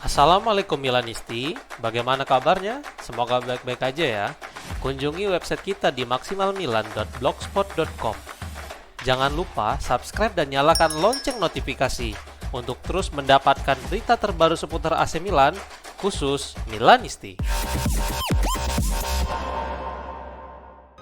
Assalamualaikum Milanisti, bagaimana kabarnya? Semoga baik-baik aja ya. Kunjungi website kita di maksimalmilan.blogspot.com. Jangan lupa subscribe dan nyalakan lonceng notifikasi untuk terus mendapatkan berita terbaru seputar AC Milan, khusus Milanisti.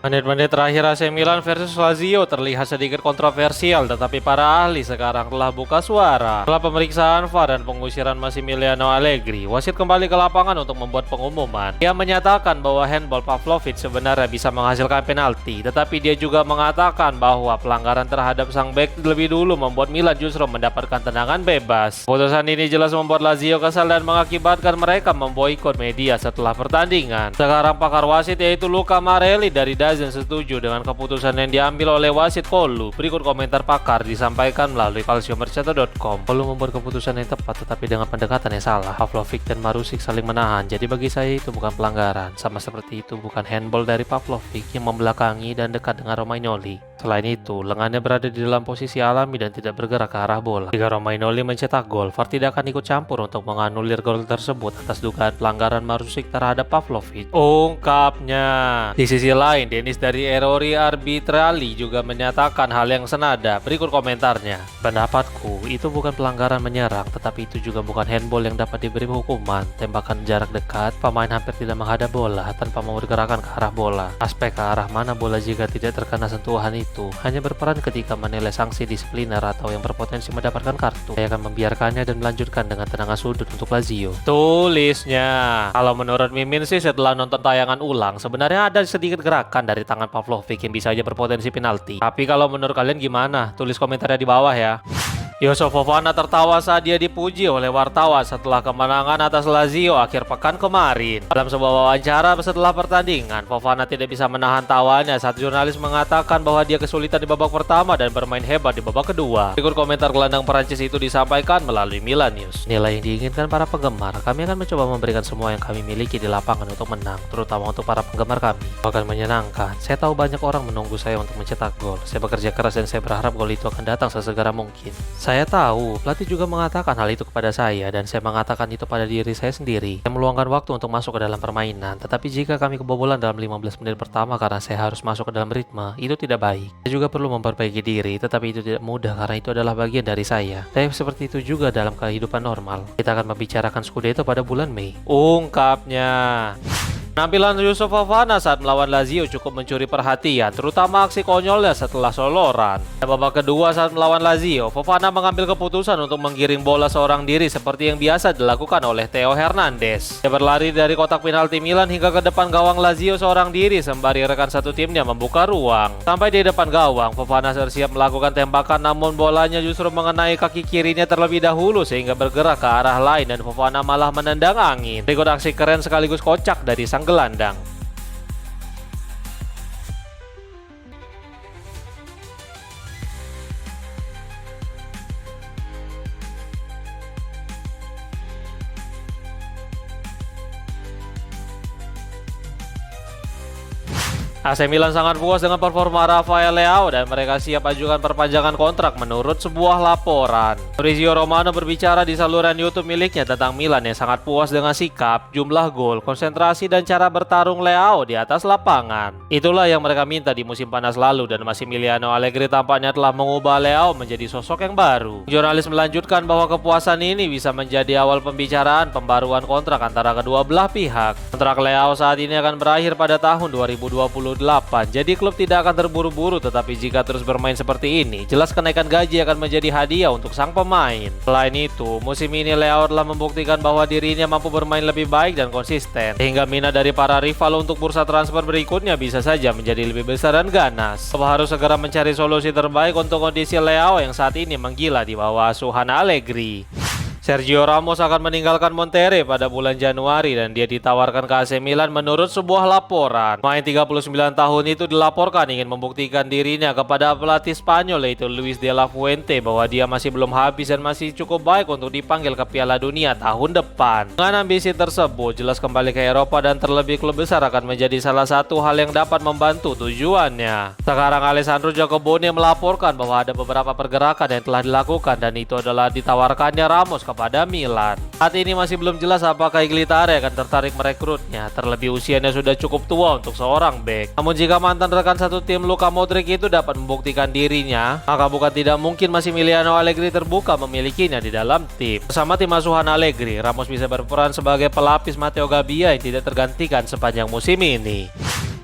Menit-menit terakhir AC Milan versus Lazio terlihat sedikit kontroversial, tetapi para ahli sekarang telah buka suara. Setelah pemeriksaan VAR dan pengusiran Massimiliano Allegri, wasit kembali ke lapangan untuk membuat pengumuman. Dia menyatakan bahwa handball Pavlovic sebenarnya bisa menghasilkan penalti, tetapi dia juga mengatakan bahwa pelanggaran terhadap sang bek lebih dulu membuat Milan justru mendapatkan tendangan bebas. Keputusan ini jelas membuat Lazio kesal dan mengakibatkan mereka memboikot media setelah pertandingan. Sekarang pakar wasit yaitu Luca Marelli dari dan setuju dengan keputusan yang diambil oleh wasit Kolu. Berikut komentar pakar disampaikan melalui calciomercato.com. Kolu membuat keputusan yang tepat tetapi dengan pendekatan yang salah. Pavlovic dan Marusic saling menahan, jadi bagi saya itu bukan pelanggaran. Sama seperti itu bukan handball dari Pavlovic yang membelakangi dan dekat dengan Romagnoli. Selain itu, lengannya berada di dalam posisi alami dan tidak bergerak ke arah bola. Jika Romagnoli mencetak gol, VAR tidak akan ikut campur untuk menganulir gol tersebut atas dugaan pelanggaran Marusic terhadap Pavlovic. Ungkapnya. Di sisi lain, Denis dari Errori Arbitrali juga menyatakan hal yang senada. Berikut komentarnya. Pendapatku, itu bukan pelanggaran menyerang, tetapi itu juga bukan handball yang dapat diberi hukuman. Tembakan jarak dekat, pemain hampir tidak menghadap bola tanpa mau digerakkan ke arah bola. Aspek ke arah mana bola jika tidak terkena sentuhan itu hanya berperan ketika menilai sanksi disipliner atau yang berpotensi mendapatkan kartu. Saya akan membiarkannya dan melanjutkan dengan tendangan sudut untuk Lazio. Tulisnya. Kalau menurut Mimin sih setelah nonton tayangan ulang, sebenarnya ada sedikit gerakan dari tangan Pavlovic yang bisa aja berpotensi penalti. Tapi kalau menurut kalian gimana? Tulis komentarnya di bawah ya. Youssouf Fofana tertawa saat dia dipuji oleh wartawan setelah kemenangan atas Lazio akhir pekan kemarin. Dalam sebuah wawancara setelah pertandingan, Fofana tidak bisa menahan tawanya saat jurnalis mengatakan bahwa dia kesulitan di babak pertama dan bermain hebat di babak kedua. Berikut komentar gelandang Perancis itu disampaikan melalui Milan News. Nilai yang diinginkan para penggemar, kami akan mencoba memberikan semua yang kami miliki di lapangan untuk menang, terutama untuk para penggemar kami. Akan menyenangkan. Saya tahu banyak orang menunggu saya untuk mencetak gol. Saya bekerja keras dan saya berharap gol itu akan datang sesegera mungkin. Saya tahu, pelatih juga mengatakan hal itu kepada saya dan saya mengatakan itu pada diri saya sendiri. Saya meluangkan waktu untuk masuk ke dalam permainan, tetapi jika kami kebobolan dalam 15 menit pertama karena saya harus masuk ke dalam ritme, itu tidak baik. Saya juga perlu memperbaiki diri, tetapi itu tidak mudah karena itu adalah bagian dari saya. Saya seperti itu juga dalam kehidupan normal. Kita akan membicarakan Scudetto pada bulan Mei. Ungkapnya. Penampilan Youssouf Fofana saat melawan Lazio cukup mencuri perhatian, terutama aksi konyolnya setelah soloran. Pada babak kedua saat melawan Lazio, Fofana mengambil keputusan untuk menggiring bola seorang diri seperti yang biasa dilakukan oleh Theo Hernandez. Dia berlari dari kotak penalti Milan hingga ke depan gawang Lazio seorang diri sembari rekan satu timnya membuka ruang. Sampai di depan gawang, Fofana bersiap melakukan tembakan namun bolanya justru mengenai kaki kirinya terlebih dahulu sehingga bergerak ke arah lain dan Fofana malah menendang angin. Berikut aksi keren sekaligus kocak dari sang gelandang. AC Milan sangat puas dengan performa Rafael Leao dan mereka siap ajukan perpanjangan kontrak menurut sebuah laporan. Fabrizio Romano berbicara di saluran YouTube miliknya tentang Milan yang sangat puas dengan sikap, jumlah gol, konsentrasi dan cara bertarung Leao di atas lapangan. Itulah yang mereka minta di musim panas lalu dan Massimiliano Allegri tampaknya telah mengubah Leao menjadi sosok yang baru. Jurnalis melanjutkan bahwa kepuasan ini bisa menjadi awal pembicaraan pembaruan kontrak antara kedua belah pihak. Kontrak Leao saat ini akan berakhir pada tahun 2028. Jadi klub tidak akan terburu-buru, tetapi jika terus bermain seperti ini, jelas kenaikan gaji akan menjadi hadiah untuk sang pemain. Selain itu, musim ini Leao telah membuktikan bahwa dirinya mampu bermain lebih baik dan konsisten, sehingga minat dari para rival untuk bursa transfer berikutnya bisa saja menjadi lebih besar dan ganas. Klub harus segera mencari solusi terbaik untuk kondisi Leao yang saat ini menggila di bawah asuhan Allegri. Sergio Ramos akan meninggalkan Monterrey pada bulan Januari dan dia ditawarkan ke AC Milan menurut sebuah laporan. Pemain 39 tahun itu dilaporkan ingin membuktikan dirinya kepada pelatih Spanyol yaitu Luis de la Fuente bahwa dia masih belum habis dan masih cukup baik untuk dipanggil ke Piala Dunia tahun depan. Dengan ambisi tersebut, jelas kembali ke Eropa dan terlebih klub besar akan menjadi salah satu hal yang dapat membantu tujuannya. Sekarang Alessandro Jacobone melaporkan bahwa ada beberapa pergerakan yang telah dilakukan dan itu adalah ditawarkannya Ramos kepada Milan. Saat ini masih belum jelas apakah Iglitare akan tertarik merekrutnya, terlebih usianya sudah cukup tua untuk seorang bek. Namun jika mantan rekan satu tim Luka Modric itu dapat membuktikan dirinya, maka bukan tidak mungkin Massimiliano Allegri terbuka memilikinya di dalam tim. Bersama tim asuhan Allegri, Ramos bisa berperan sebagai pelapis Matteo Gabbia yang tidak tergantikan sepanjang musim ini.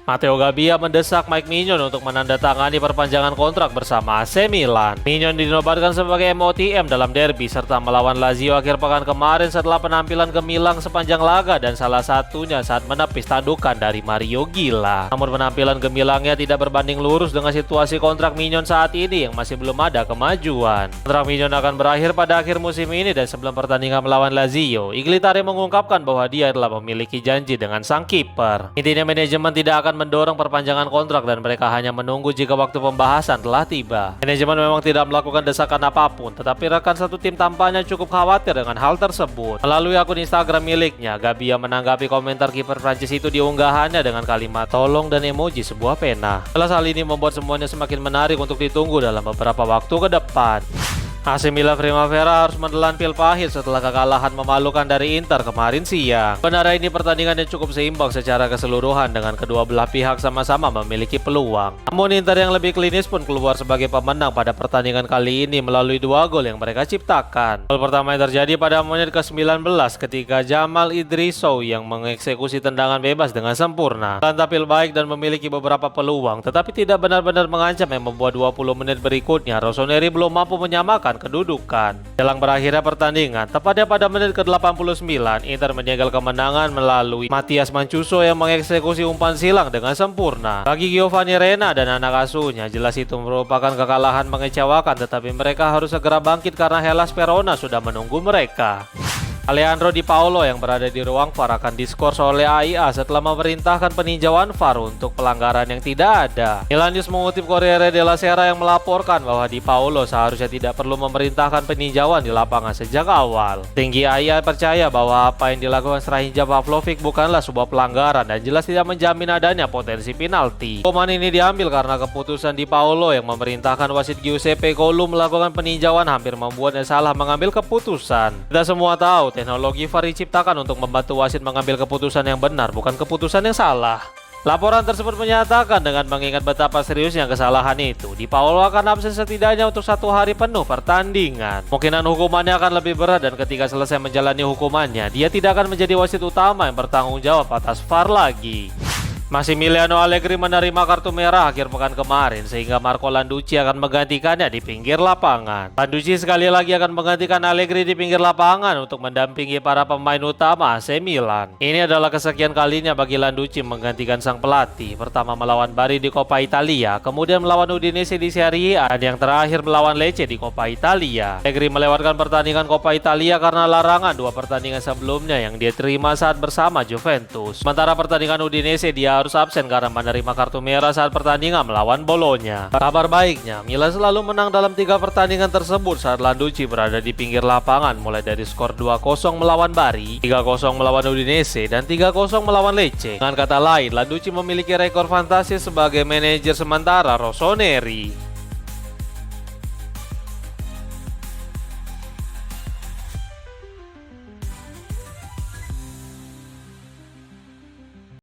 Matteo Gabbia mendesak Mike Maignan untuk menandatangani perpanjangan kontrak bersama AC Milan. Maignan dinobatkan sebagai MOTM dalam derby serta melawan Lazio akhir pekan kemarin setelah penampilan gemilang sepanjang laga dan salah satunya saat menepis tandukan dari Mario Gila. Namun penampilan gemilangnya tidak berbanding lurus dengan situasi kontrak Maignan saat ini yang masih belum ada kemajuan. Kontrak Maignan akan berakhir pada akhir musim ini dan sebelum pertandingan melawan Lazio, Iglitare mengungkapkan bahwa dia telah memiliki janji dengan sang kiper. Intinya manajemen tidak akan mendorong perpanjangan kontrak dan mereka hanya menunggu jika waktu pembahasan telah tiba. Manajemen memang tidak melakukan desakan apapun, tetapi rekan satu tim tampaknya cukup khawatir dengan hal tersebut. Melalui akun Instagram miliknya, Gabbia menanggapi komentar kiper Prancis itu di unggahannya dengan kalimat tolong dan emoji sebuah pena. Jelas hal ini membuat semuanya semakin menarik untuk ditunggu dalam beberapa waktu ke depan. AC Milan Primavera harus menelan pil pahit setelah kekalahan memalukan dari Inter kemarin siang. Benar ini pertandingan yang cukup seimbang secara keseluruhan dengan kedua belah pihak sama-sama memiliki peluang. Namun Inter yang lebih klinis pun keluar sebagai pemenang pada pertandingan kali ini melalui 2 gol yang mereka ciptakan. Gol pertama yang terjadi pada menit ke-19 ketika Jamal Idrissow yang mengeksekusi tendangan bebas dengan sempurna. Tampil baik dan memiliki beberapa peluang, tetapi tidak benar-benar mengancam yang membuat 20 menit berikutnya Rossoneri belum mampu menyamakan kedudukan. Jelang berakhirnya pertandingan, tepatnya pada menit ke-89, Inter menyegel kemenangan melalui Matias Mancuso yang mengeksekusi umpan silang dengan sempurna. Bagi Giovanni Reyna dan anak asuhnya, jelas itu merupakan kekalahan mengecewakan, tetapi mereka harus segera bangkit karena Hellas Verona sudah menunggu mereka. Alejandro Di Paolo yang berada di ruang VAR akan diskors oleh AIA setelah memerintahkan peninjauan VAR untuk pelanggaran yang tidak ada. Milan News mengutip Corriere della Sera yang melaporkan bahwa Di Paolo seharusnya tidak perlu memerintahkan peninjauan di lapangan sejak awal. Tinggi AIA percaya bahwa apa yang dilakukan Strahinja Pavlovic bukanlah sebuah pelanggaran dan jelas tidak menjamin adanya potensi penalti. Hukuman ini diambil karena keputusan Di Paolo yang memerintahkan wasit Giuseppe Collu melakukan peninjauan hampir membuatnya salah mengambil keputusan. Kita semua tahu teknologi VAR diciptakan untuk membantu wasit mengambil keputusan yang benar, bukan keputusan yang salah. Laporan tersebut menyatakan dengan mengingat betapa seriusnya kesalahan itu, Di Paolo akan absen setidaknya untuk 1 hari penuh pertandingan. Kemungkinan hukumannya akan lebih berat dan ketika selesai menjalani hukumannya, dia tidak akan menjadi wasit utama yang bertanggung jawab atas VAR lagi. Massimiliano Allegri menerima kartu merah akhir pekan kemarin sehingga Marco Landucci akan menggantikannya di pinggir lapangan. Landucci sekali lagi akan menggantikan Allegri di pinggir lapangan untuk mendampingi para pemain utama AC Milan. Ini adalah kesekian kalinya bagi Landucci menggantikan sang pelatih, pertama melawan Bari di Coppa Italia, kemudian melawan Udinese di Serie A, dan yang terakhir melawan Lecce di Coppa Italia. Allegri melewatkan pertandingan Coppa Italia karena larangan 2 pertandingan sebelumnya yang dia terima saat bersama Juventus. Sementara pertandingan Udinese dia harus absen karena menerima kartu merah saat pertandingan melawan Bologna. Kabar baiknya, Milan selalu menang dalam 3 pertandingan tersebut saat Landucci berada di pinggir lapangan, mulai dari skor 2-0 melawan Bari, 3-0 melawan Udinese, dan 3-0 melawan Lecce. Dengan kata lain, Landucci memiliki rekor fantastis sebagai manajer sementara Rossoneri.